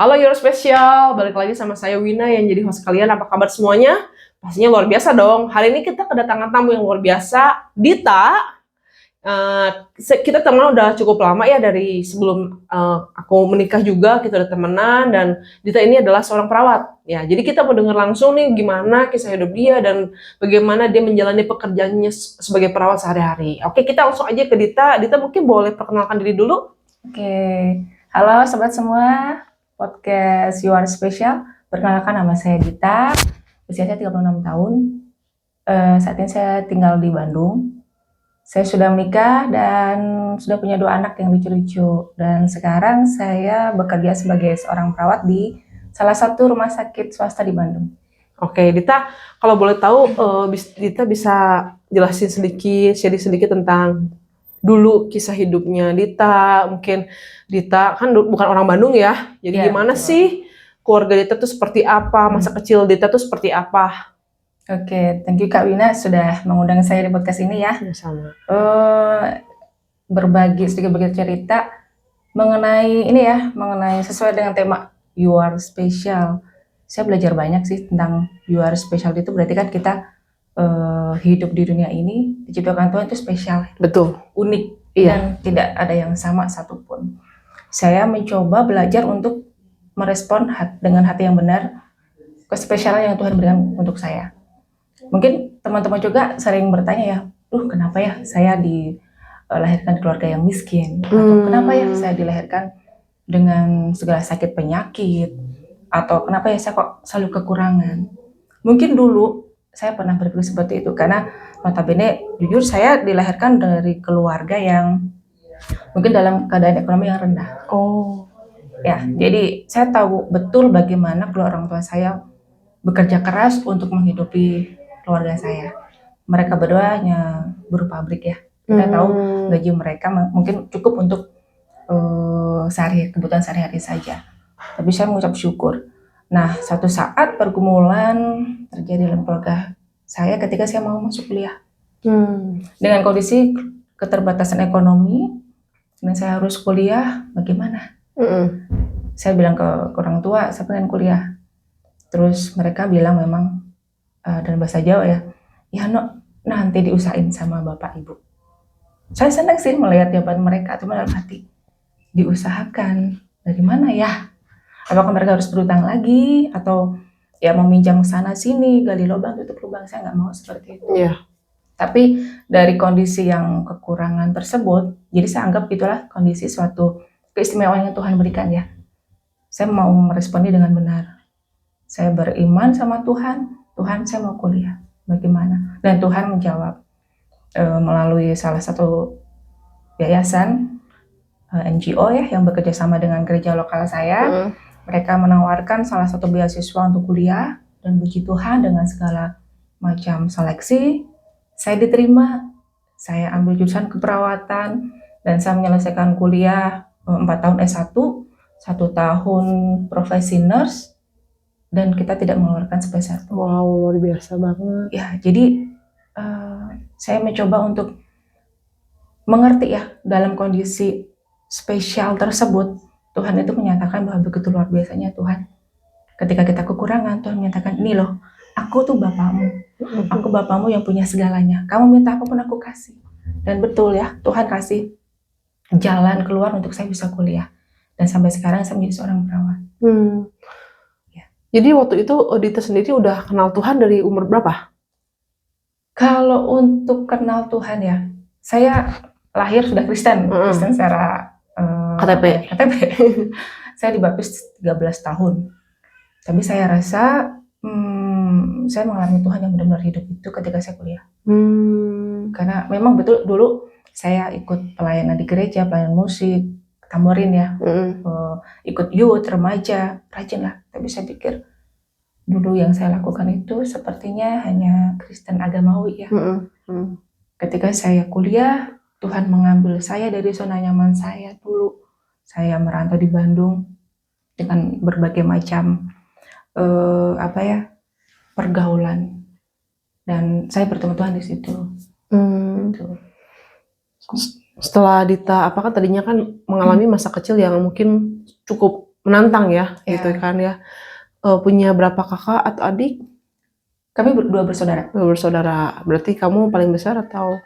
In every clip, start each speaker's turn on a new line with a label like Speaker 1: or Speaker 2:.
Speaker 1: Halo Your Special, balik lagi sama saya Wina yang jadi host kalian. Apa kabar semuanya? Pastinya luar biasa dong. Hari ini kita kedatangan tamu yang luar biasa, Dita. Kita temenan udah cukup lama ya, dari sebelum aku menikah juga kita udah temenan, dan Dita ini adalah seorang perawat. Ya, jadi kita mau dengar langsung nih gimana kisah hidup dia dan bagaimana dia menjalani pekerjaannya sebagai perawat sehari-hari. Oke, kita langsung aja ke Dita. Dita mungkin boleh perkenalkan diri dulu.
Speaker 2: Oke, halo sobat semua, podcast You Are Special. Perkenalkan, nama saya Dita, usia saya 36 tahun. Saat ini saya tinggal di Bandung. Saya sudah menikah dan sudah punya 2 anak yang lucu-lucu. Dan sekarang saya bekerja sebagai seorang perawat di salah satu rumah sakit swasta di Bandung.
Speaker 1: Oke, Dita, kalau boleh tahu, Dita bisa jelasin sedikit, share sedikit tentang dulu kisah hidupnya Dita. Mungkin Dita kan bukan orang Bandung ya, jadi
Speaker 2: Ya,
Speaker 1: gimana
Speaker 2: betul.
Speaker 1: sih keluarga Dita tuh seperti apa, masa kecil Dita tuh seperti apa?
Speaker 2: Oke, thank you Kak Wina sudah mengundang saya di podcast ini ya.
Speaker 1: Sama.
Speaker 2: Berbagi sedikit cerita mengenai ini ya, mengenai sesuai dengan tema You Are Special. Saya belajar banyak sih tentang You Are Special. Itu berarti kan kita hidup di dunia ini diciptakan Tuhan itu spesial,
Speaker 1: Betul.
Speaker 2: unik,
Speaker 1: Iya.
Speaker 2: dan tidak ada yang sama satupun. Saya mencoba belajar untuk merespon dengan hati yang benar kespesialan yang Tuhan berikan untuk saya. Mungkin teman-teman juga sering bertanya ya, kenapa ya saya dilahirkan di keluarga yang miskin, atau kenapa ya saya dilahirkan dengan segala sakit penyakit, atau kenapa ya saya kok selalu kekurangan. Mungkin dulu saya pernah berpikir seperti itu, karena notabene jujur saya dilahirkan dari keluarga yang mungkin dalam keadaan ekonomi yang rendah.
Speaker 1: Oh.
Speaker 2: Ya, jadi saya tahu betul bagaimana kedua orang tua saya bekerja keras untuk menghidupi keluarga saya. Mereka berdua hanya buruh pabrik ya. Kita tahu gaji mereka mungkin cukup untuk kebutuhan sehari-hari saja. Tapi saya mengucap syukur. Nah, suatu saat pergumulan terjadi dalam keluarga saya ketika saya mau masuk kuliah. Dengan kondisi keterbatasan ekonomi, dan saya harus kuliah, bagaimana? Saya bilang ke orang tua, saya pengen kuliah. Terus mereka bilang memang dalam bahasa Jawa ya no, nanti diusahain sama bapak ibu. Saya senang sih melihat jawaban mereka, cuma dalam hati, diusahakan dari mana ya? Apakah mereka harus berutang lagi, atau ya meminjam sana sini, gali lubang tutup lubang? Saya nggak mau seperti itu.
Speaker 1: Iya.
Speaker 2: Tapi dari kondisi yang kekurangan tersebut, jadi saya anggap itulah kondisi suatu keistimewaan yang Tuhan berikan ya. Saya mau meresponnya dengan benar. Saya beriman sama Tuhan, Tuhan saya mau kuliah, bagaimana? Dan Tuhan menjawab melalui salah satu yayasan NGO ya yang bekerja sama dengan gereja lokal saya. Mereka menawarkan salah satu beasiswa untuk kuliah, dan puji Tuhan dengan segala macam seleksi saya diterima. Saya ambil jurusan keperawatan dan saya menyelesaikan kuliah 4 tahun S1, 1 tahun profesi nurse, dan kita tidak mengeluarkan sepeser pun.
Speaker 1: Wow, luar biasa banget.
Speaker 2: Ya, jadi saya mencoba untuk mengerti ya dalam kondisi spesial tersebut. Tuhan itu menyatakan bahwa begitu luar biasanya Tuhan. Ketika kita kekurangan, Tuhan menyatakan, ini loh, aku tuh Bapamu. Aku Bapamu yang punya segalanya. Kamu minta apapun aku kasih. Dan betul ya, Tuhan kasih jalan keluar untuk saya bisa kuliah. Dan sampai sekarang saya menjadi seorang perawat.
Speaker 1: Ya. Jadi waktu itu Dita sendiri udah kenal Tuhan dari umur berapa?
Speaker 2: Kalau untuk kenal Tuhan ya, saya lahir sudah Kristen, Kristen secara
Speaker 1: KTP.
Speaker 2: Saya dibaptis 13 tahun. Tapi saya rasa saya mengalami Tuhan yang benar-benar hidup itu ketika saya kuliah. Karena memang betul dulu saya ikut pelayanan di gereja, pelayanan musik, tamborin ya, ikut youth, remaja, rajin lah. Tapi saya pikir dulu yang saya lakukan itu sepertinya hanya Kristen agamawi ya. Ketika saya kuliah, Tuhan mengambil saya dari zona nyaman saya dulu. Saya merantau di Bandung dengan berbagai macam pergaulan, dan saya bertemu Tuhan di situ. Gitu.
Speaker 1: Setelah Dita, apakah tadinya kan mengalami masa kecil yang mungkin cukup menantang ya,
Speaker 2: Ya.
Speaker 1: gitu kan ya. Punya berapa kakak atau adik?
Speaker 2: Kami berdua bersaudara.
Speaker 1: Bersaudara. Berarti kamu paling besar atau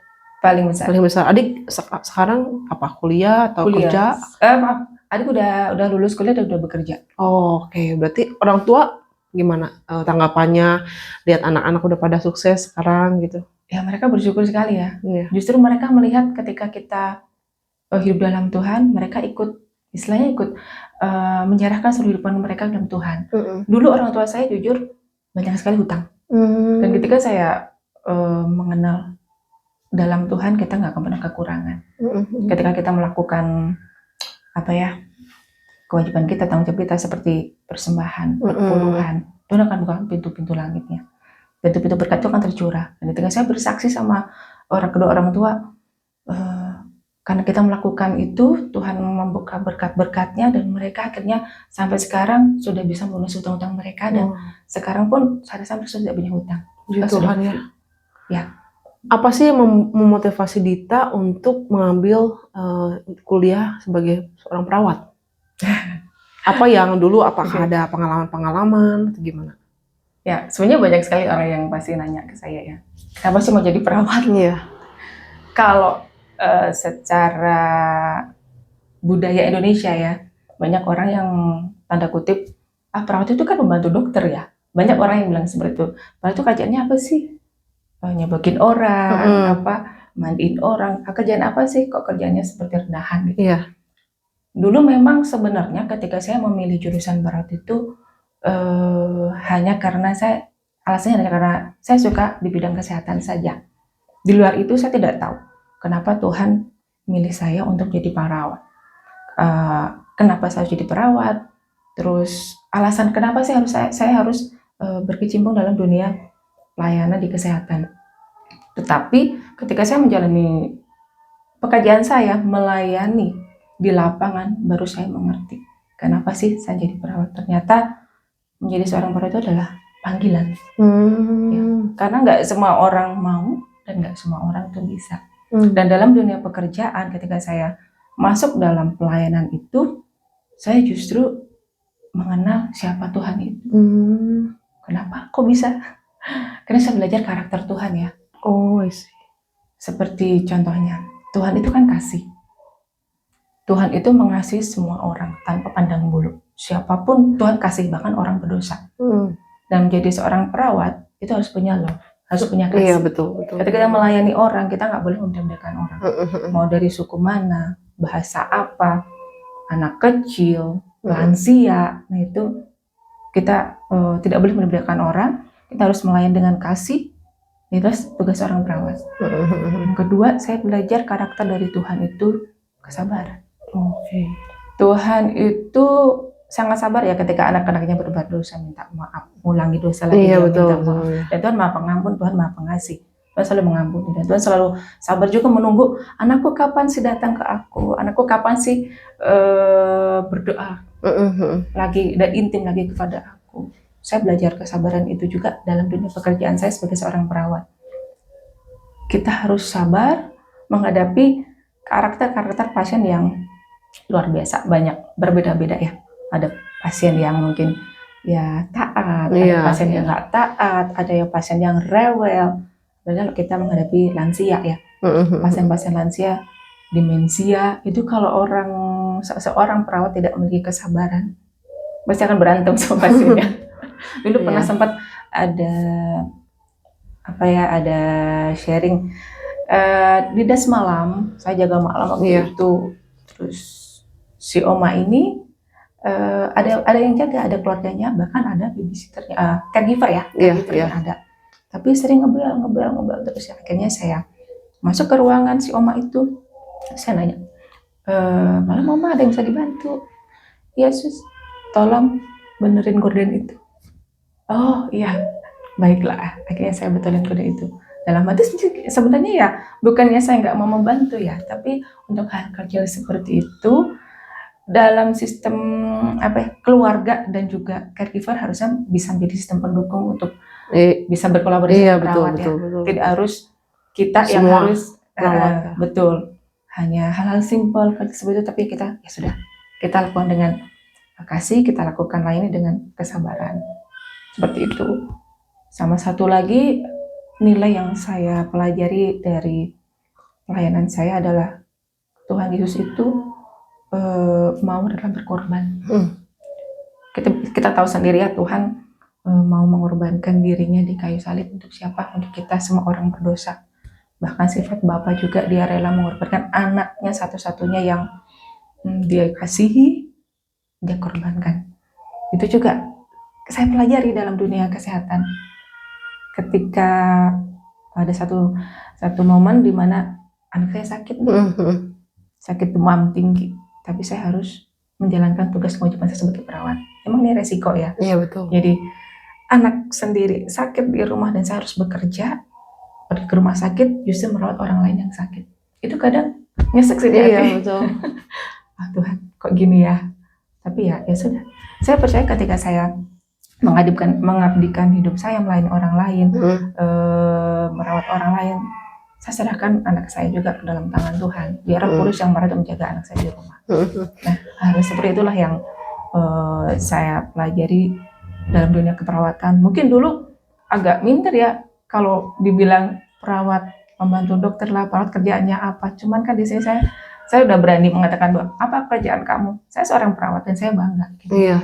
Speaker 2: Paling besar.
Speaker 1: paling besar? Adik sekarang apa? Kuliah atau kerja?
Speaker 2: Maaf, adik udah lulus kuliah dan udah bekerja.
Speaker 1: Oh, oke. Berarti orang tua gimana tanggapannya lihat anak-anak udah pada sukses sekarang gitu?
Speaker 2: Ya mereka bersyukur sekali ya.
Speaker 1: Iya.
Speaker 2: Justru mereka melihat ketika kita hidup dalam Tuhan, mereka istilahnya ikut menyerahkan seluruh kehidupan mereka dalam Tuhan. Dulu orang tua saya jujur banyak sekali hutang. Dan ketika saya mengenal dalam Tuhan, kita nggak akan pernah kekurangan. Ketika kita melakukan kewajiban kita, tanggung jawab kita seperti persembahan, perpuluhan, Tuhan akan buka pintu-pintu langitnya. Pintu-pintu berkat itu akan tercurah. Dan ketika saya bersaksi sama kedua orang tua, karena kita melakukan itu, Tuhan membuka berkat-berkatnya, dan mereka akhirnya sampai sekarang sudah bisa melunasi hutang-hutang mereka, dan sekarang pun sampai sudah punya hutang.
Speaker 1: Tuhan ya.
Speaker 2: Ya.
Speaker 1: Apa sih yang memotivasi Dita untuk mengambil kuliah sebagai seorang perawat? Apa yang dulu, apakah ada pengalaman-pengalaman atau gimana?
Speaker 2: Ya, sebenarnya banyak sekali orang yang pasti nanya ke saya ya, kenapa sih mau jadi perawat?
Speaker 1: Iya.
Speaker 2: Kalau secara budaya Indonesia ya, banyak orang yang tanda kutip, perawat itu kan membantu dokter ya. Banyak orang yang bilang seperti itu. Padahal itu kerjaannya apa sih? Nyebakin orang, mandiin orang. Kerjaan apa sih? Kok kerjanya seperti rendahan gitu?
Speaker 1: Iya.
Speaker 2: Dulu memang sebenarnya ketika saya memilih jurusan perawat itu alasannya hanya karena saya suka di bidang kesehatan saja. Di luar itu saya tidak tahu kenapa Tuhan milih saya untuk jadi perawat. Kenapa saya harus jadi perawat? Terus alasan kenapa saya harus berkecimpung dalam dunia pelayanan di kesehatan. Tetapi ketika saya menjalani pekerjaan saya melayani di lapangan, baru saya mengerti kenapa sih saya jadi perawat. Ternyata menjadi seorang perawat itu adalah panggilan. Ya, karena nggak semua orang mau dan nggak semua orang tuh bisa. Dan dalam dunia pekerjaan, ketika saya masuk dalam pelayanan itu, saya justru mengenal siapa Tuhan itu. Kenapa? Kok bisa? Karena saya belajar karakter Tuhan ya.
Speaker 1: Oh, I see.
Speaker 2: Seperti contohnya, Tuhan itu kan kasih. Tuhan itu mengasihi semua orang tanpa pandang bulu. Siapapun Tuhan kasih, bahkan orang berdosa. Dan menjadi seorang perawat itu harus punya love, harus punya kasih.
Speaker 1: Iya, betul.
Speaker 2: Ketika kita melayani orang, kita nggak boleh membeda-bedakan orang. Mau dari suku mana, bahasa apa, anak kecil, lansia, nah itu kita tidak boleh membeda-bedakan orang. Kita harus melayani dengan kasih. Itu tugas seorang perawat. Yang kedua, saya belajar karakter dari Tuhan itu kesabaran. Tuhan itu sangat sabar ya ketika anak-anaknya berbuat dosa, minta maaf, mengulangi dosa lagi, minta maaf. Dan Tuhan Maha Pengampun, Tuhan Maha Pengasih. Tuhan selalu mengampuni, dan Tuhan selalu sabar juga menunggu, anakku kapan sih datang ke aku, anakku kapan sih berdoa lagi dan intim lagi kepada aku. Saya belajar kesabaran itu juga dalam dunia pekerjaan saya sebagai seorang perawat. Kita harus sabar menghadapi karakter-karakter pasien yang luar biasa, banyak, berbeda-beda ya. Ada pasien yang mungkin ya taat, ada pasien yang nggak taat, ada yang pasien yang rewel. Padahal kita menghadapi lansia ya, pasien-pasien lansia, demensia, itu kalau seorang perawat tidak memiliki kesabaran, pasti akan berantem sama pasiennya. Dulu pernah sempat ada sharing di das malam, saya jaga malam waktu itu, terus si oma ini ada yang jaga, ada keluarganya, bahkan ada babysitternya, caregiver ya, ada. Tapi sering ngebel terus ya. Akhirnya saya masuk ke ruangan si oma itu, saya nanya, malam mama ada yang bisa dibantu? Iya sus, tolong benerin gorden itu. Oh iya, baiklah. Akhirnya saya betulin gorden itu. Dalam hati sebenarnya ya bukannya saya nggak mau membantu ya, tapi untuk hal kecil seperti itu dalam sistem keluarga dan juga caregiver harusnya bisa menjadi sistem pendukung untuk bisa berkolaborasi dengan perawat ya. Betul. Tidak harus kita semua yang harus betul, hanya hal-hal simpel seperti itu, tapi kita ya sudah, kita lakukan dengan kasih, kita lakukan lainnya dengan kesabaran. Seperti itu. Sama satu lagi nilai yang saya pelajari dari pelayanan saya adalah Tuhan Yesus itu mau dalam berkorban. Kita tahu sendiri ya, Tuhan mau mengorbankan dirinya di kayu salib untuk siapa? Untuk kita semua orang berdosa. Bahkan sifat Bapa juga, dia rela mengorbankan anaknya satu-satunya yang dia kasihi, dia korbankan. Itu juga saya pelajari dalam dunia kesehatan. Ketika ada satu momen di mana anak saya sakit, sakit demam tinggi, tapi saya harus menjalankan tugas kewajiban saya sebagai perawat. Emang ini resiko ya.
Speaker 1: Iya betul.
Speaker 2: Jadi anak sendiri sakit di rumah dan saya harus bekerja, pergi ke rumah sakit justru merawat orang lain yang sakit. Itu kadang nyesek sih di hati.
Speaker 1: Iya betul.
Speaker 2: Ah, Tuhan, kok gini ya? Tapi ya sudah. Saya percaya ketika saya mengabdikan hidup saya melayani orang lain, merawat orang lain, saya serahkan anak saya juga ke dalam tangan Tuhan. Biar Roh Kudus yang merawat dan menjaga anak saya di rumah. Nah, hal seperti itulah yang saya pelajari dalam dunia keperawatan. Mungkin dulu agak minder ya kalau dibilang perawat, pembantu dokter lah, perawat kerjaannya apa. Cuman kan di sini saya udah berani mengatakan bahwa apa pekerjaan kamu. Saya seorang perawat dan saya bangga. Gitu.
Speaker 1: Iya.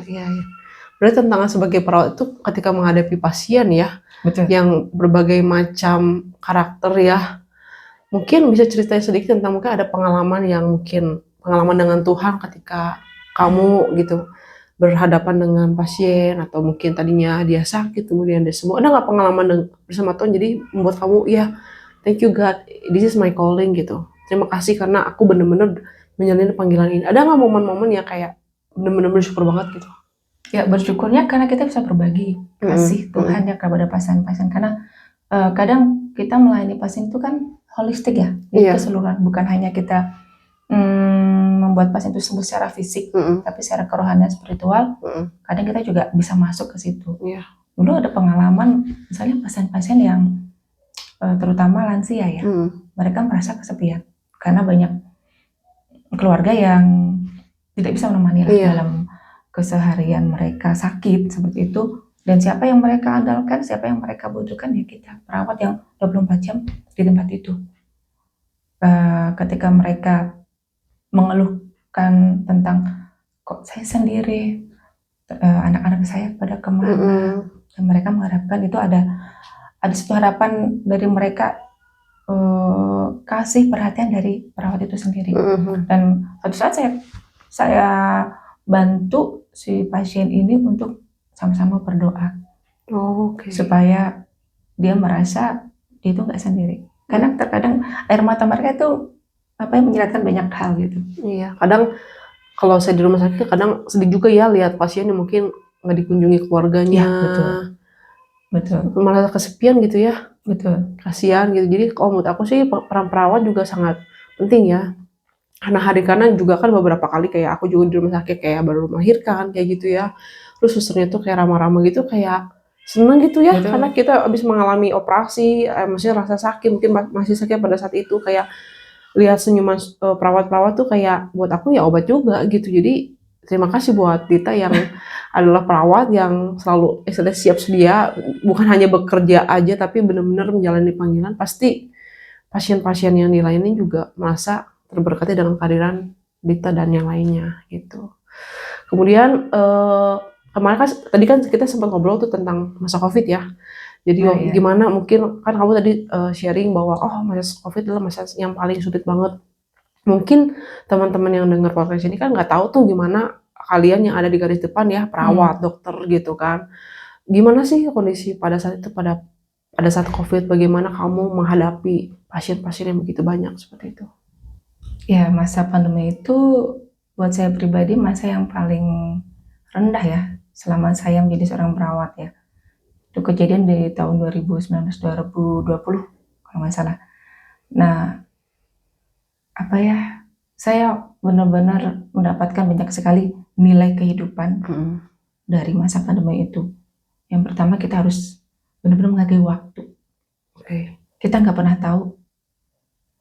Speaker 1: Berarti tantangan sebagai perawat itu ketika menghadapi pasien ya,
Speaker 2: Betul.
Speaker 1: yang berbagai macam karakter ya. Mungkin bisa ceritain sedikit tentang mungkin ada pengalaman dengan Tuhan ketika kamu gitu berhadapan dengan pasien, atau mungkin tadinya dia sakit kemudian dia sembuh. Ada nggak pengalaman bersama Tuhan jadi membuat kamu ya thank you God, this is my calling gitu. Terima kasih karena aku bener-bener menjalani panggilan ini. Ada nggak momen-momen yang kayak bener-bener bersyukur banget gitu?
Speaker 2: Ya bersyukurnya karena kita bisa berbagi kasih Tuhan ya kepada pasien-pasien. Karena kadang kita melayani pasien itu kan holistik ya, keseluruhan. Bukan hanya kita membuat pasien itu sembuh secara fisik, tapi secara kerohanian, spiritual, kadang kita juga bisa masuk ke situ. Dulu ada pengalaman, misalnya pasien-pasien yang terutama lansia ya, mereka merasa kesepian karena banyak keluarga yang tidak bisa menemani dalam keseharian mereka sakit seperti itu. Dan siapa yang mereka andalkan, siapa yang mereka butuhkan ya kita, perawat yang 24 jam di tempat itu. Ketika mereka mengeluhkan tentang kok saya sendiri, anak-anak saya pada kemana, dan mereka mengharapkan itu ada suatu harapan dari mereka, kasih perhatian dari perawat itu sendiri. Dan suatu saat saya bantu si pasien ini untuk sama-sama berdoa, supaya dia merasa dia itu nggak sendiri. Karena terkadang air mata mereka itu menjelaskan banyak hal gitu.
Speaker 1: Iya, kadang kalau saya di rumah sakit kadang sedih juga ya lihat pasien yang mungkin nggak dikunjungi keluarganya.
Speaker 2: Ya, betul.
Speaker 1: Malah kesepian gitu ya.
Speaker 2: Betul.
Speaker 1: Kasihan gitu. Jadi kalau menurut aku sih peran perawat juga sangat penting ya. Karena juga kan beberapa kali kayak aku juga di rumah sakit kayak baru melahirkan kayak gitu ya. Terus susternya tuh kayak ramah-ramah gitu, kayak seneng gitu ya. Betul. Karena kita habis mengalami operasi, maksudnya rasa sakit, mungkin masih sakit pada saat itu, kayak lihat senyuman perawat-perawat tuh kayak buat aku ya obat juga gitu. Jadi terima kasih buat Dita yang adalah perawat yang selalu siap sedia, bukan hanya bekerja aja tapi benar-benar menjalani panggilan. Pasti pasien-pasien yang dilayani juga merasa terberkati dengan kehadiran Dita dan yang lainnya gitu. Kemudian kemarin tadi kan kita sempat ngobrol tuh tentang masa COVID ya. Jadi gimana, mungkin kan kamu tadi sharing bahwa masa COVID adalah masa yang paling sulit banget. Mungkin teman-teman yang dengar podcast ini kan nggak tahu tuh gimana kalian yang ada di garis depan ya, perawat, dokter gitu kan. Gimana sih kondisi pada saat itu, pada saat COVID, bagaimana kamu menghadapi pasien-pasien yang begitu banyak seperti itu?
Speaker 2: Ya, masa pandemi itu buat saya pribadi masa yang paling rendah ya selama saya menjadi seorang perawat ya. Itu kejadian di tahun 2019-2020 kalau nggak salah. Nah, saya benar-benar mendapatkan banyak sekali nilai kehidupan dari masa pandemi itu. Yang pertama, kita harus benar-benar menghargai waktu. Kita nggak pernah tahu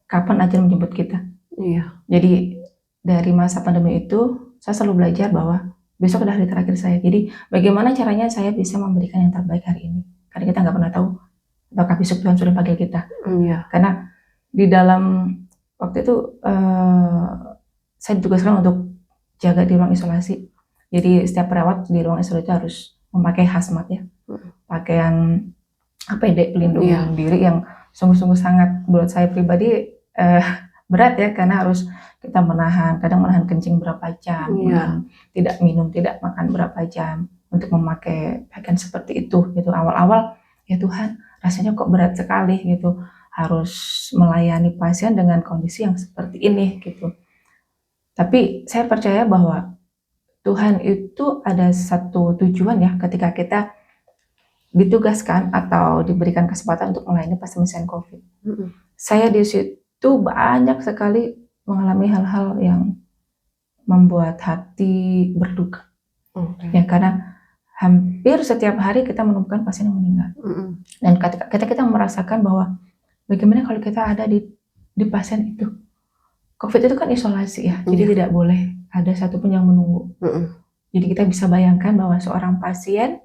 Speaker 2: kapan ajal menjemput kita. Jadi dari masa pandemi itu saya selalu belajar bahwa besok adalah hari terakhir saya. Jadi bagaimana caranya saya bisa memberikan yang terbaik hari ini? Karena kita nggak pernah tahu apakah besok Tuhan sudah panggil kita.
Speaker 1: Iya.
Speaker 2: Karena di dalam waktu itu saya ditugaskan untuk jaga di ruang isolasi. Jadi setiap perawat di ruang isolasi itu harus memakai hazmat ya, pakaian APD pelindung diri yang sungguh-sungguh sangat buat saya pribadi berat ya, karena harus kita kadang menahan kencing berapa jam, tidak minum, tidak makan berapa jam untuk memakai pakaian seperti itu gitu. Awal-awal ya Tuhan, rasanya kok berat sekali gitu, harus melayani pasien dengan kondisi yang seperti ini gitu. Tapi saya percaya bahwa Tuhan itu ada satu tujuan ya, ketika kita ditugaskan atau diberikan kesempatan untuk melayani pasien COVID. Saya di situ banyak sekali mengalami hal-hal yang membuat hati berduka. Ya, karena hampir setiap hari kita menemukan pasien yang meninggal. Dan ketika kita merasakan bahwa bagaimana kalau kita ada di pasien itu. COVID itu kan isolasi ya, jadi tidak boleh ada satupun yang menunggu. Jadi kita bisa bayangkan bahwa seorang pasien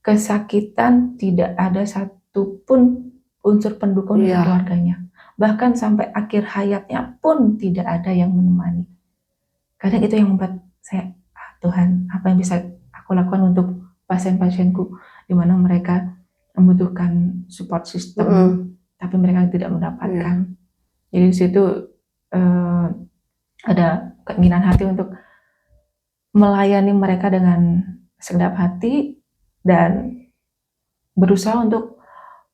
Speaker 2: kesakitan tidak ada satupun unsur pendukung dari keluarganya. Bahkan sampai akhir hayatnya pun tidak ada yang menemani. Kadang itu yang membuat saya, Tuhan, apa yang bisa aku lakukan untuk pasien-pasienku di mana mereka membutuhkan support system, tapi mereka tidak mendapatkan. Jadi di situ ada keinginan hati untuk melayani mereka dengan segenap hati dan berusaha untuk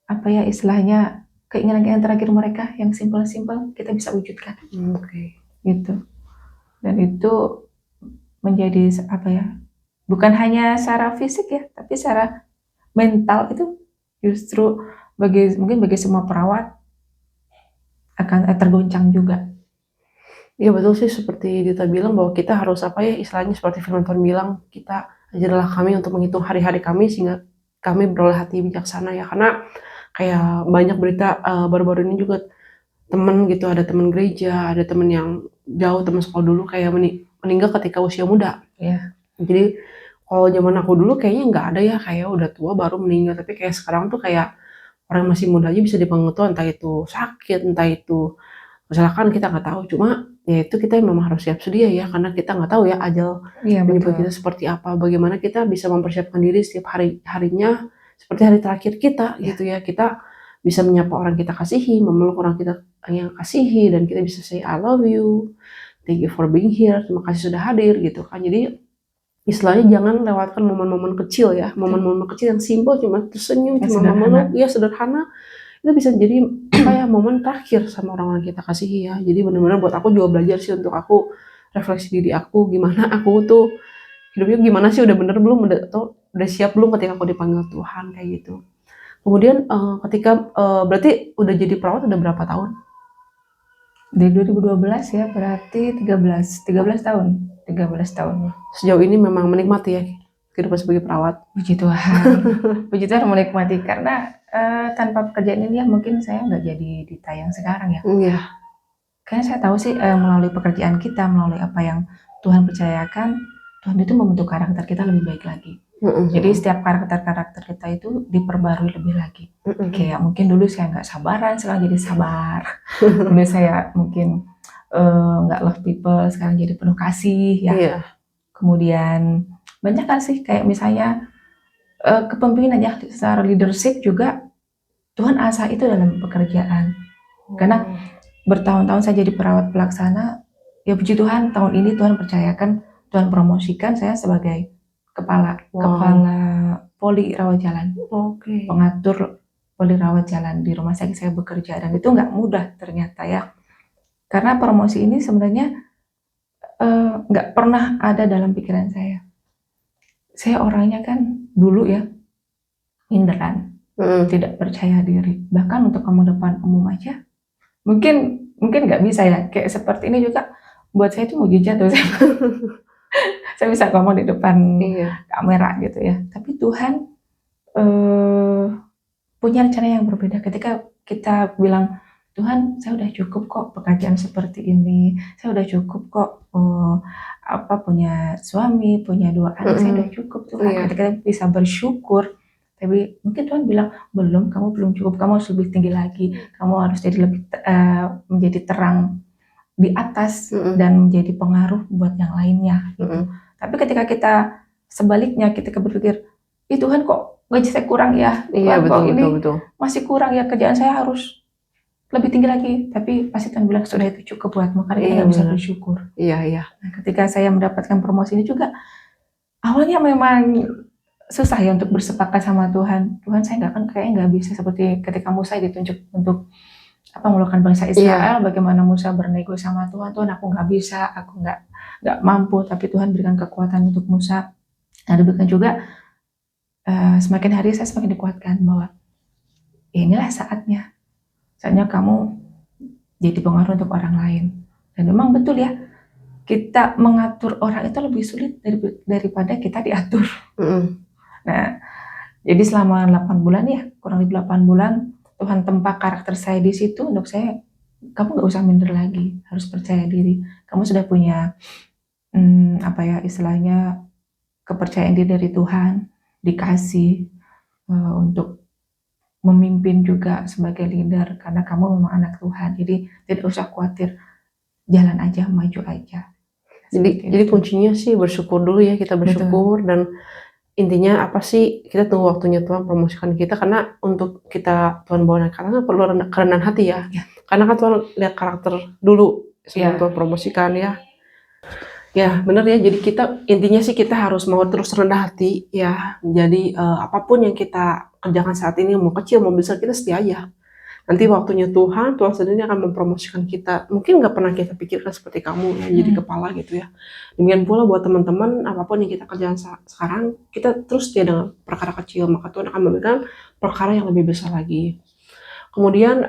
Speaker 2: apa ya istilahnya keinginan terakhir mereka yang simpel-simpel kita bisa wujudkan. Gitu. Dan itu menjadi apa ya, bukan hanya secara fisik ya, tapi secara mental itu justru mungkin bagi semua perawat akan tergoncang juga.
Speaker 1: Iya betul sih, seperti Dita bilang bahwa kita harus apa ya istilahnya seperti firman Tuhan bilang, kita ajarlah kami untuk menghitung hari-hari kami sehingga kami beroleh hati bijaksana ya. Karena kayak banyak berita baru-baru ini juga temen gitu, ada temen gereja, ada temen yang jauh, temen sekolah dulu kayak meninggal ketika usia muda. Jadi kalau zaman aku dulu kayaknya nggak ada ya, kayak udah tua baru meninggal. Tapi kayak sekarang tuh kayak orang masih muda aja bisa dipanggil Tuhan, entah itu sakit, entah itu kecelakaan, kita nggak tahu. Cuma ya itu kita memang harus siap sedia ya, karena kita nggak tahu ya ajal menyebut kita seperti apa. Bagaimana kita bisa mempersiapkan diri setiap harinya seperti hari terakhir kita gitu ya. Kita bisa menyapa orang kita kasihi, memeluk orang kita yang kasihi, dan kita bisa say I love you, thank you for being here, terima kasih sudah hadir gitu kan. Jadi istilahnya jangan lewatkan momen-momen kecil ya, momen-momen kecil yang simpel, cuma tersenyum, cuma memeluk ya, sederhana. Itu bisa jadi kayak momen terakhir sama orang-orang kita kasihi ya. Jadi benar-benar buat aku juga belajar sih, untuk aku refleksi diri aku, gimana aku tuh hidupnya gimana sih, udah bener belum, udah siap belum ketika aku dipanggil Tuhan kayak gitu. Kemudian ketika berarti udah jadi perawat udah berapa tahun?
Speaker 2: Dari 2012 ya, berarti 13 tahun. 13 tahun.
Speaker 1: Sejauh ini memang menikmati ya kehidupan sebagai perawat.
Speaker 2: Puji Tuhan. Puji Tuhan menikmati, karena tanpa pekerjaan ini ya mungkin saya nggak jadi Dita yang sekarang ya. Karena saya tahu sih melalui pekerjaan kita, melalui apa yang Tuhan percayakan, Tuhan itu membentuk karakter kita lebih baik lagi. Jadi setiap karakter kita itu diperbarui lebih lagi. Kayak mungkin dulu saya nggak sabaran, sekarang jadi sabar. Dulu saya mungkin nggak love people, sekarang jadi penuh kasih ya. Kemudian banyak kan sih, kayak misalnya kepemimpinan ya, secara leadership juga Tuhan asah itu dalam pekerjaan. Karena bertahun-tahun saya jadi perawat pelaksana, ya puji Tuhan tahun ini Tuhan percayakan, Tuhan promosikan saya sebagai kepala poli rawat jalan, pengatur poli rawat jalan di rumah sakit saya bekerja. Dan itu nggak mudah ternyata ya, karena promosi ini sebenarnya nggak pernah ada dalam pikiran saya. Saya orangnya kan dulu ya minderan, tidak percaya diri, bahkan untuk kamu depan umum aja mungkin nggak bisa ya. Kayak seperti ini juga buat saya itu mujizat tuh. Saya bisa ngomong di depan kamera gitu ya. Tapi Tuhan punya rencana yang berbeda. Ketika kita bilang Tuhan, saya udah cukup kok pekerjaan seperti ini, saya udah cukup kok punya suami, punya 2 anak, saya udah cukup Tuhan.
Speaker 1: Iya.
Speaker 2: Ketika kita bisa bersyukur, tapi mungkin Tuhan bilang belum, kamu belum cukup, kamu harus lebih tinggi lagi, kamu harus jadi lebih menjadi terang di atas dan menjadi pengaruh buat yang lainnya gitu. Tapi ketika kita sebaliknya kita berpikir, ih Tuhan kok gaji saya kurang ya,
Speaker 1: Iya,
Speaker 2: Tuhan kok ini
Speaker 1: betul.
Speaker 2: masih kurang ya, kerjaan saya harus lebih tinggi lagi, tapi pasti Tuhan bilang sudah itu cukup buatmu, karena kita
Speaker 1: Iya,
Speaker 2: nggak bisa
Speaker 1: benar.
Speaker 2: bersyukur.
Speaker 1: Iya.
Speaker 2: Nah, ketika saya mendapatkan promosi ini juga, awalnya memang susah ya untuk bersepakat sama Tuhan. Tuhan, saya nggak bisa seperti ketika Musa ditunjuk untuk melakukan bangsa Israel. Bagaimana Musa bernego sama Tuhan, Tuhan aku nggak bisa, aku nggak mampu, tapi Tuhan berikan kekuatan untuk Musa. Nah, demikian juga semakin hari saya semakin dikuatkan bahwa inilah saatnya kamu jadi pengaruh untuk orang lain. Dan memang betul ya, kita mengatur orang itu lebih sulit daripada kita diatur. Nah, jadi selama 8 bulan ya, kurang lebih 8 bulan, Tuhan tempa karakter saya di situ untuk saya, kamu gak usah minder lagi, harus percaya diri. Kamu sudah punya, istilahnya, kepercayaan diri dari Tuhan, dikasih untuk memimpin juga sebagai leader, karena kamu memang anak Tuhan. Jadi tidak usah khawatir, jalan aja, maju aja.
Speaker 1: Jadi kuncinya sih bersyukur dulu ya, kita bersyukur. Betul. Dan intinya apa sih, kita tunggu waktunya Tuhan promosikan kita, karena untuk kita Tuhan bawa naik ke atas perlu kerendahan hati ya. Karena kan Tuhan lihat karakter dulu sebelum Tuhan promosikan ya. Ya benar ya, jadi intinya sih kita harus mau terus rendah hati ya. Jadi apapun yang kita kerjakan saat ini, mau kecil mau besar, kita setia aja. Nanti waktunya Tuhan sendiri akan mempromosikan kita. Mungkin nggak pernah kita pikirkan seperti kamu yang jadi kepala gitu ya. Demikian pula buat teman-teman, apapun yang kita kerjakan sekarang, kita terus setia dengan perkara kecil, maka Tuhan akan memberikan perkara yang lebih besar lagi. Kemudian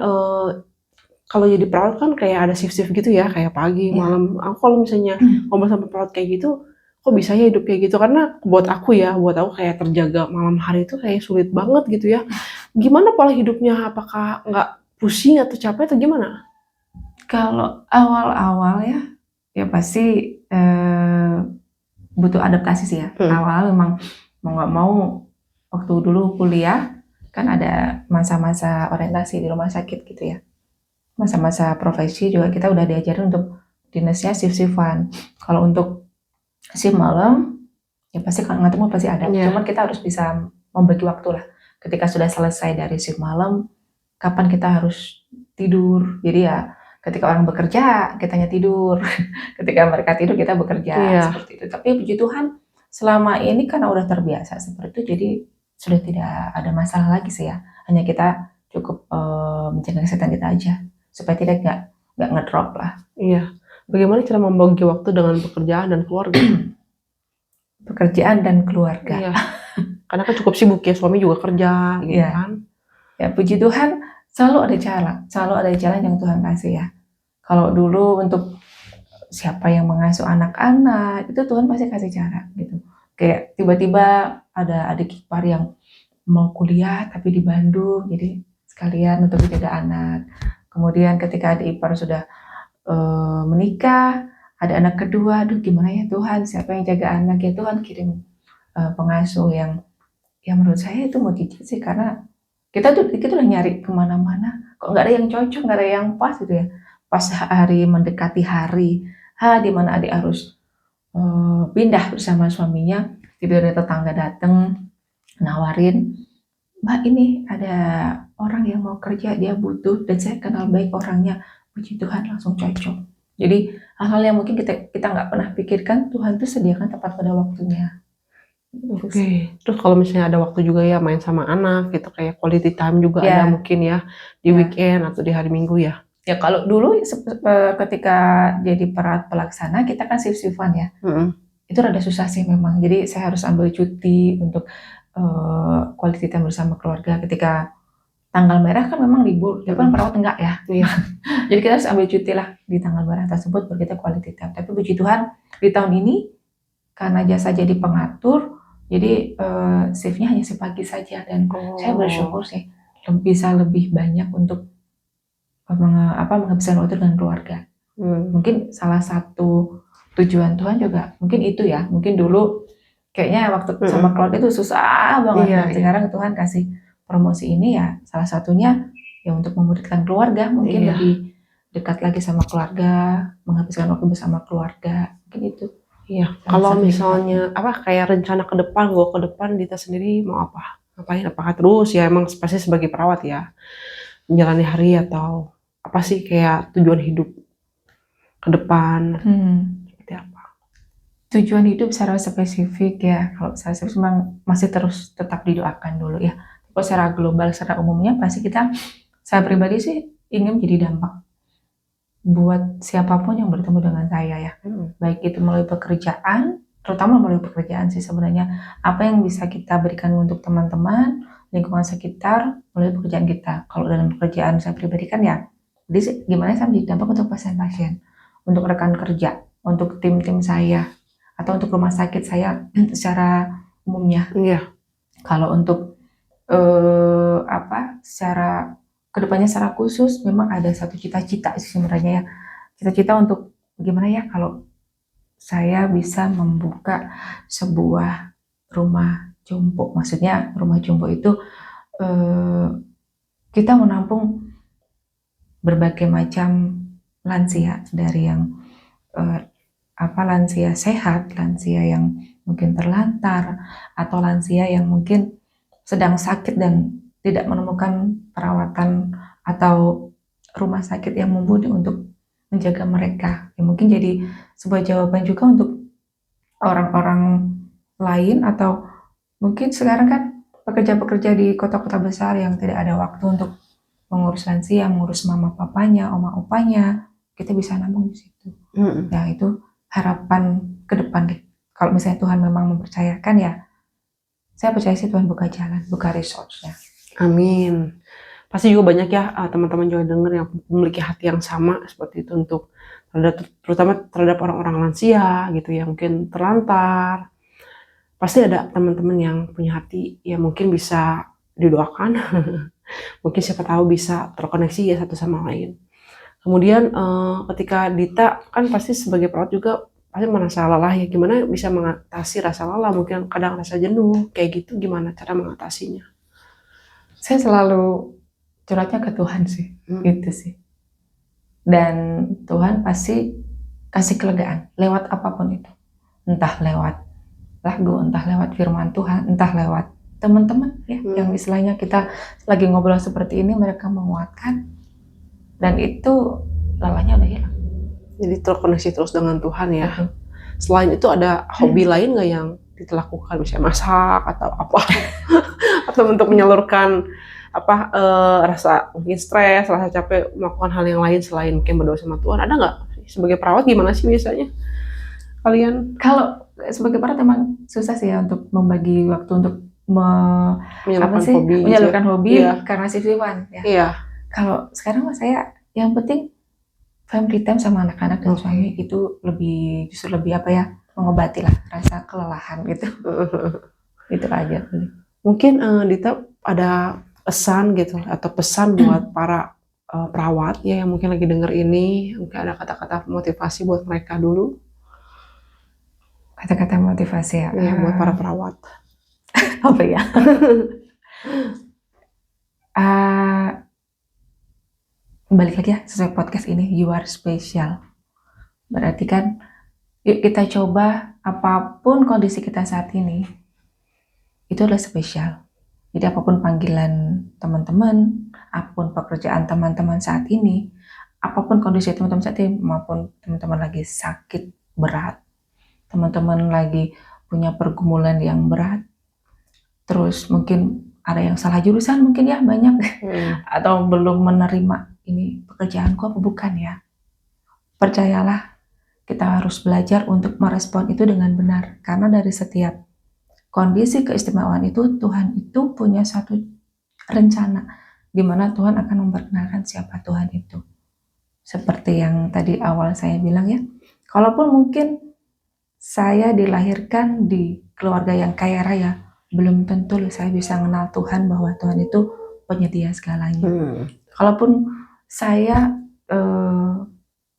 Speaker 1: kalau jadi perawat kan kayak ada shift-shift gitu ya, kayak pagi, malam. Aku kalau misalnya ngomong sama perawat kayak gitu, kok bisa ya hidup kayak gitu? Karena buat aku kayak terjaga malam hari itu kayak sulit banget gitu ya. Gimana pola hidupnya? Apakah nggak pusing atau capek atau gimana?
Speaker 2: Kalau awal-awal ya pasti butuh adaptasi sih ya. Awal memang mau nggak mau, waktu dulu kuliah kan ada masa-masa orientasi di rumah sakit gitu ya. Masa-masa profesi juga kita udah diajarin untuk dinasnya shift-shiftan. Kalau untuk shift malam, ya pasti ngantukmu pasti ada. Cuman kita harus bisa membagi waktu lah. Ketika sudah selesai dari shift malam, kapan kita harus tidur. Jadi ya ketika orang bekerja, kitanya tidur. Ketika mereka tidur, kita bekerja. Seperti itu. Tapi puji Tuhan, selama ini karena udah terbiasa seperti itu, jadi sudah tidak ada masalah lagi sih ya. Hanya kita cukup menjaga kesehatan kita aja, supaya tidak nggak ngedrop lah.
Speaker 1: Iya. Bagaimana cara membagi waktu dengan pekerjaan dan keluarga?
Speaker 2: Pekerjaan dan keluarga.
Speaker 1: Iya. Karena kan cukup sibuk ya, suami juga kerja gitu kan.
Speaker 2: Ya puji Tuhan, selalu ada jalan yang Tuhan kasih ya. Kalau dulu untuk siapa yang mengasuh anak-anak, itu Tuhan pasti kasih cara gitu. Kayak tiba-tiba ada adik ipar yang mau kuliah tapi di Bandung, jadi sekalian untuk menjaga anak. Kemudian ketika adik ipar sudah menikah, ada anak kedua, aduh gimana ya Tuhan, siapa yang jaga anak ya Tuhan, kirim pengasuh yang menurut saya itu mujizat sih, karena kita udah nyari kemana-mana, kok nggak ada yang cocok, nggak ada yang pas gitu ya. Pas hari mendekati hari di mana adik harus pindah bersama suaminya, tiba-tiba tetangga datang nawarin, Mbak ini ada orang yang mau kerja, dia butuh, dan saya kenal baik orangnya. Puji Tuhan langsung cocok. Jadi hal-hal yang mungkin kita nggak pernah pikirkan, Tuhan tuh sediakan tepat pada waktunya.
Speaker 1: Oke. Terus kalau misalnya ada waktu juga ya main sama anak gitu, kayak quality time juga ada mungkin ya di weekend atau di hari Minggu ya.
Speaker 2: Ya kalau dulu ketika jadi perawat pelaksana, kita kan shift-shiftan ya. Itu rada susah sih memang. Jadi saya harus ambil cuti untuk quality time bersama keluarga. Ketika tanggal merah kan memang libur, tapi kan perawat enggak ya. Jadi kita harus ambil cuti lah di tanggal merah tersebut buat kita quality time. Tapi puji Tuhan di tahun ini karena jasa jadi pengatur, jadi shiftnya hanya sepagi saja, dan saya bersyukur sih bisa lebih banyak untuk menghabiskan waktu dengan keluarga. Mungkin salah satu tujuan Tuhan juga mungkin itu ya. Mungkin dulu kayaknya waktu sama keluarga itu susah banget.
Speaker 1: Iya,
Speaker 2: Dan sekarang Tuhan kasih promosi ini ya salah satunya ya untuk memuridkan keluarga, mungkin
Speaker 1: Iya.
Speaker 2: lebih dekat lagi sama keluarga, menghabiskan waktu bersama keluarga, mungkin itu.
Speaker 1: Iya,
Speaker 2: Salah
Speaker 1: kalau
Speaker 2: satu
Speaker 1: misalnya kayak rencana ke depan, gue ke depan Dita sendiri mau apa? Ngapain? Apakah terus ya emang pasti sebagai perawat ya menjalani hari atau apa sih kayak tujuan hidup ke depan seperti apa?
Speaker 2: Tujuan hidup secara spesifik ya, kalau secara spesifik memang masih terus tetap didoakan dulu ya. Kalau secara global, secara umumnya pasti saya pribadi sih ingin jadi dampak buat siapapun yang bertemu dengan saya ya. Baik itu melalui pekerjaan, terutama melalui pekerjaan sih sebenarnya. Apa yang bisa kita berikan untuk teman-teman, lingkungan sekitar, melalui pekerjaan kita. Kalau dalam pekerjaan saya pribadi kan ya, jadi gimana saya menjadi dampak untuk pasien-pasien, untuk rekan kerja, untuk tim-tim saya, atau untuk rumah sakit saya secara umumnya.
Speaker 1: Iya.
Speaker 2: Kalau untuk secara kedepannya secara khusus memang ada satu cita-cita sih sebenarnya ya, cita-cita untuk bagaimana ya kalau saya bisa membuka sebuah rumah jompo. Maksudnya rumah jompo itu kita menampung berbagai macam lansia, dari yang lansia sehat, lansia yang mungkin terlantar, atau lansia yang mungkin sedang sakit dan tidak menemukan perawatan atau rumah sakit yang mumpuni untuk menjaga mereka. Ya, mungkin jadi sebuah jawaban juga untuk orang-orang lain, atau mungkin sekarang kan pekerja-pekerja di kota-kota besar yang tidak ada waktu untuk mengurus lansia, mengurus mama papanya, oma opanya, kita bisa nabung di situ. Nah, itu harapan ke depan deh. Kalau misalnya Tuhan memang mempercayakan ya, saya percaya sih Tuhan buka jalan, buka resource-nya.
Speaker 1: Amin. Pasti juga banyak ya teman-teman juga denger yang memiliki hati yang sama seperti itu untuk terutama terhadap orang-orang lansia gitu ya, mungkin terlantar. Pasti ada teman-teman yang punya hati yang mungkin bisa didoakan. Mungkin siapa tahu bisa terkoneksi ya satu sama lain. Kemudian ketika Dita kan pasti sebagai perawat juga pasti merasa lelah ya, gimana bisa mengatasi rasa lelah, mungkin kadang rasa jenuh kayak gitu, gimana cara mengatasinya?
Speaker 2: Saya selalu curhatnya ke Tuhan sih, gitu sih. Dan Tuhan pasti kasih kelegaan lewat apapun itu, entah lewat lagu, entah lewat firman Tuhan, entah lewat teman-teman ya, yang istilahnya kita lagi ngobrol seperti ini, mereka menguatkan, dan itu lelahnya udah hilang.
Speaker 1: Jadi terkoneksi terus dengan Tuhan ya. Selain itu ada hobi lain nggak yang dilakukan, misalnya masak atau apa, atau untuk menyalurkan rasa mungkin stres, rasa capek, melakukan hal yang lain selain kayak berdoa sama Tuhan, ada nggak? Sebagai perawat gimana sih biasanya kalian?
Speaker 2: Kalau sebagai perawat emang susah sih ya untuk membagi waktu untuk menyalurkan hobi
Speaker 1: iya.
Speaker 2: Karena sifat ya.
Speaker 1: Iya.
Speaker 2: Kalau sekarang saya yang penting family time sama anak-anak dan suami itu justru lebih mengobati lah rasa kelelahan gitu. Itu aja.
Speaker 1: Mungkin Dita ada pesan gitu atau pesan buat para perawat ya yang mungkin lagi denger ini, mungkin ada kata-kata motivasi buat mereka dulu.
Speaker 2: Kata-kata motivasi ya.
Speaker 1: Iya, buat para perawat.
Speaker 2: Apa ya? Balik lagi ya, sesuai podcast ini, you are special. Berarti kan, yuk kita coba apapun kondisi kita saat ini, itu adalah spesial. Jadi apapun panggilan teman-teman, apapun pekerjaan teman-teman saat ini, apapun kondisi teman-teman saat ini, maupun teman-teman lagi sakit berat, teman-teman lagi punya pergumulan yang berat, terus mungkin ada yang salah jurusan mungkin ya banyak, atau belum menerima ini pekerjaanku apa bukan ya. Percayalah, kita harus belajar untuk merespon itu dengan benar, karena dari setiap kondisi keistimewaan itu Tuhan itu punya satu rencana di mana Tuhan akan memperkenalkan siapa Tuhan itu. Seperti yang tadi awal saya bilang ya, kalaupun mungkin saya dilahirkan di keluarga yang kaya raya, belum tentu saya bisa mengenal Tuhan bahwa Tuhan itu penyedia segalanya. Kalaupun Saya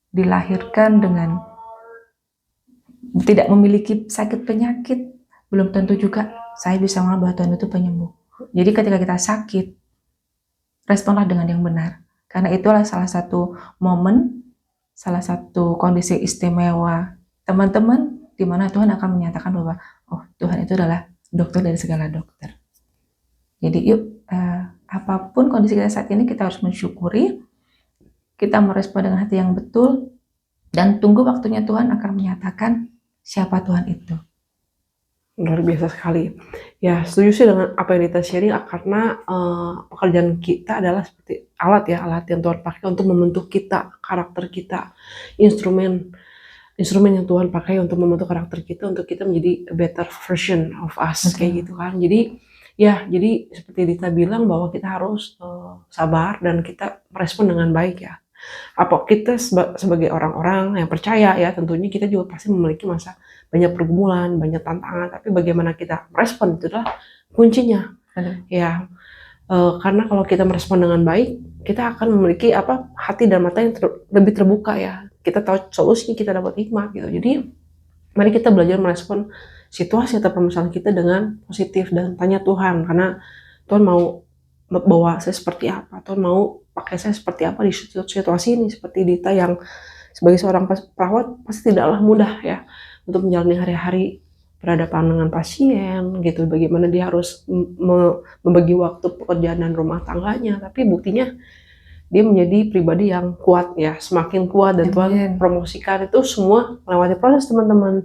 Speaker 2: dilahirkan dengan tidak memiliki sakit penyakit, belum tentu juga saya bisa mengenal bahwa Tuhan itu penyembuh. Jadi ketika kita sakit, responlah dengan yang benar. Karena itulah salah satu momen, salah satu kondisi istimewa teman-teman di mana Tuhan akan menyatakan bahwa oh, Tuhan itu adalah dokter dari segala dokter. Jadi yuk, apapun kondisi kita saat ini, kita harus mensyukuri, kita merespon dengan hati yang betul, dan tunggu waktunya Tuhan akan menyatakan siapa Tuhan itu.
Speaker 1: Luar biasa sekali. Ya, setuju sih dengan apa yang Dita sharing, karena pekerjaan kita adalah seperti alat ya, alat yang Tuhan pakai untuk membentuk kita, karakter kita, instrumen yang Tuhan pakai untuk membentuk karakter kita, untuk kita menjadi a better version of us, kayak gitu kan. Jadi ya, jadi seperti Dita bilang bahwa kita harus sabar dan kita merespon dengan baik ya. Apa kita sebagai orang-orang yang percaya ya, tentunya kita juga pasti memiliki masa banyak pergumulan, banyak tantangan, tapi bagaimana kita merespon itu adalah kuncinya. Ya, karena kalau kita merespon dengan baik, kita akan memiliki hati dan mata yang lebih terbuka ya. Kita tahu solusinya, kita dapat hikmah gitu. Jadi mari kita belajar merespon situasi atau permasalahan kita dengan positif dan tanya Tuhan, karena Tuhan mau bawa saya seperti apa, Tuhan mau pakai saya seperti apa di situasi ini. Seperti Dita yang sebagai seorang perawat pasti tidaklah mudah ya untuk menjalani hari-hari berhadapan dengan pasien gitu, bagaimana dia harus membagi waktu pekerjaan dan rumah tangganya, tapi buktinya dia menjadi pribadi yang kuat ya, semakin kuat, dan Tuhan promosikan itu semua melewati proses teman-teman.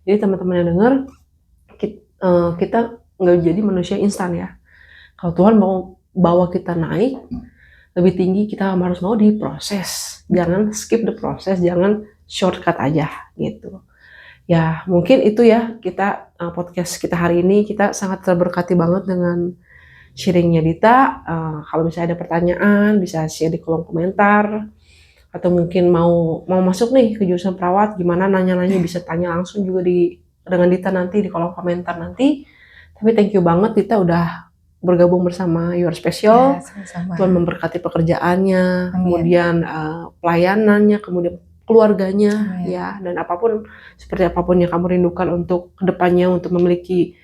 Speaker 1: Jadi teman-teman yang dengar, kita nggak jadi manusia instan ya. Kalau Tuhan mau bawa kita naik lebih tinggi, kita harus mau diproses, jangan skip the process, jangan shortcut aja gitu. Ya mungkin itu ya kita podcast kita hari ini, kita sangat terberkati banget dengan sharingnya Dita. Kalau misalnya ada pertanyaan bisa share di kolom komentar, atau mungkin mau masuk nih ke jurusan perawat, gimana nanya-nanya bisa tanya langsung juga dengan Dita nanti di kolom komentar nanti. Tapi thank you banget Dita udah bergabung bersama Your Special. Tuhan memberkati pekerjaannya, kemudian pelayanannya, kemudian keluarganya. Ya, dan seperti apapun yang kamu rindukan untuk kedepannya, untuk memiliki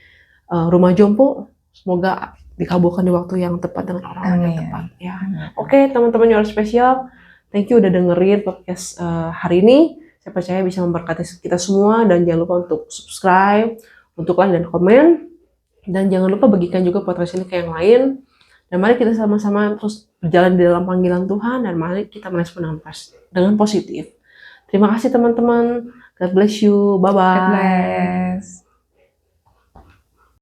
Speaker 1: rumah jompo, semoga dikabulkan di waktu yang tepat dengan orang yang tepat ya. Oke, teman-teman Your Special, thank you udah dengerin podcast hari ini. Saya percaya bisa memberkati kita semua, dan jangan lupa untuk subscribe, untuk like dan komen. Dan jangan lupa bagikan juga podcast ini ke yang lain. Dan mari kita sama-sama terus berjalan di dalam panggilan Tuhan, dan mari kita merespon dengan positif. Terima kasih teman-teman. God bless you. Bye-bye.
Speaker 2: God bless.